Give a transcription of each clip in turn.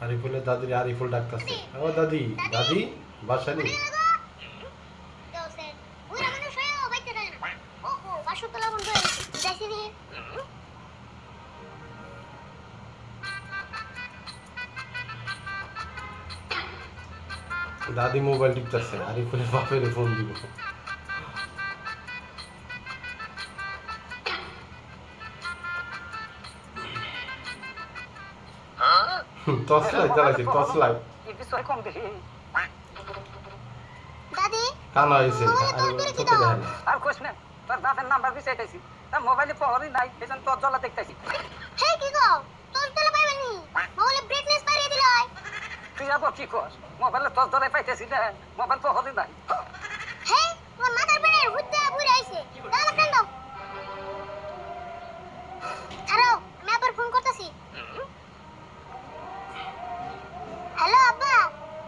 আরিফুলের দাদির আরিফুল ডাকতেছে। ও দাদি, দাদি বাসা নেই? দাদি মোবাইল টিপতেছে, আরিফুলের বাপের ফোন দিব। টর্চ লাইট জ্বালাইছি, টর্চ লাইট। দাদি কানা হয়েছে, আরিফুল চোখে দেখে না। আর কোশ না, তোর বাপের নাম্বার বিচাইতেছি, তার মোবাইলে পাওয়ারই নাই, এজন্য তোর জ্বালা দেখতেছি। হে কি গো তোর তলে পাইবানি মোবাইলে ব্রাইটনেস বাড়িয়ে দিলাই। তুই আবার কি কর? মোবাইলে তোর জ্বালাই পাইতেছি না, মোবাইল পাওয়ারই নাই। হে তোমার মাথার পেটে হুদ্দা বুড়ে আইছে, দাও না দাও। ছাড়ো, আমি আবার ফোন করতেছি। হ্যালো আব্বা,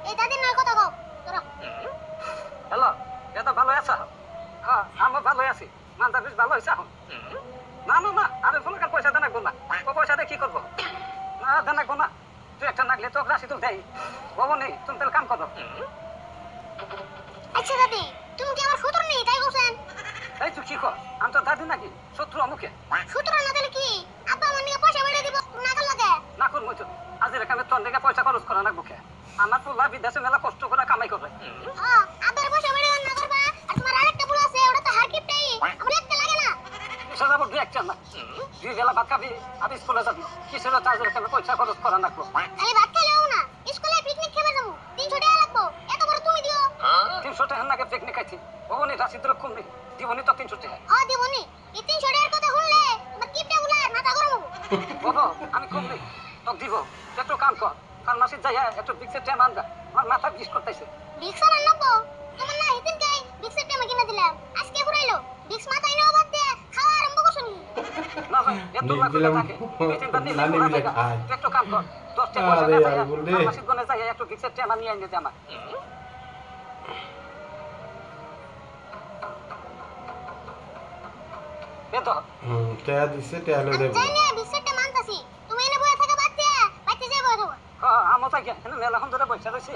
এই দাদির নয় কথা কও তোরা। হ্যালো, এটা ভালো আছো? হ্যাঁ, আমি ভালো আছি। মানটা বেশ ভালো হয়েছে এখন। না না না, আরে ফুলকার পয়সা দেন না, ও পয়সা দিয়ে কি করবো? না দেন না, তুই একটা নাগলে তো রাশি তো দেয়। বাবনি তুমি তাহলে কাম করো। আচ্ছা দাদি, তুমি কি আমার শত্রু নেই তাই বলছেন? এই তুই কি কর? আমি তো দাদি নাকি শত্রু অমুকে? শত্রু না তাহলে কি? আব্বা আমার নিয়ে পয়সা বেড়ে দিব, না কাল লাগে। না করবো তো, আজ এখানে তোর দিকে পয়সা খরচ করা না বুকে। আমার পোলা বিদেশে মেলা কষ্ট করে কামাই করে। হ্যাঁ, আব্বার পয়সা বেড়ে না করবা, আর তোমার আরেকটা ভুল আছে, ওটা তো হারকিপটাই আমার একটা লাগে না। কিসে যাবো দু একটা না, দুই বেলা ভাত খাবি আর স্কুলে যাবি, কিসের চার্জ এখানে পয়সা খরচ করা না। খালি ভাত খেলেও না, স্কুলে পিকনিক খেতে যাবো, 300 টাকা লাগবো, এত বড় তুমি দিও। 300 টাকার নাকি পিকনিক খাইছি? বাবনি রাশি দিলে কম নেই, দিবনি তো 300 টাকা। হ্যাঁ দিবনি, এই 300 টাকার কথা শুনলে তোমার কিপটা গুলা মাথা গরম হবে। বাবা আমি কম নেই, তো দিব। একটু কাম কর, ফার্মাসি যাই একটু বিক্সের টাইম আনবা, আমার মাথা বিষ করতেছে। বিক্সার আনবো? তোমার না হিতিন কে বিক্সের টাইম কিনে দিলাম, আজকে ফুরাইলো। বিক্স মাথায় নাও বাদ দে, খাওয়া আরম্ভ করছনি। না ভাই এত লাখ দিলাম, থাকে, এই চিন্তা নিয়ে নানি মিলে খায়। একটু কাম কর, 10 টাকা পয়সা আরে দে, আর বললে। ফার্মাসি গনে যাই একটু বিক্সের টাইম নিয়ে এনে দে আমার। এ তো টাকা দিছে, টাকা লয়ে আমি যাবো। জানি বিক্সের টাইম আনতাছি, তুমি এনে বয়ে থাকা বাদ দে, বাইতে যাই বয়ে থাকো। হ্যাঁ আমি তাই মেলা এখন ধরে পয়সা রয়েছে।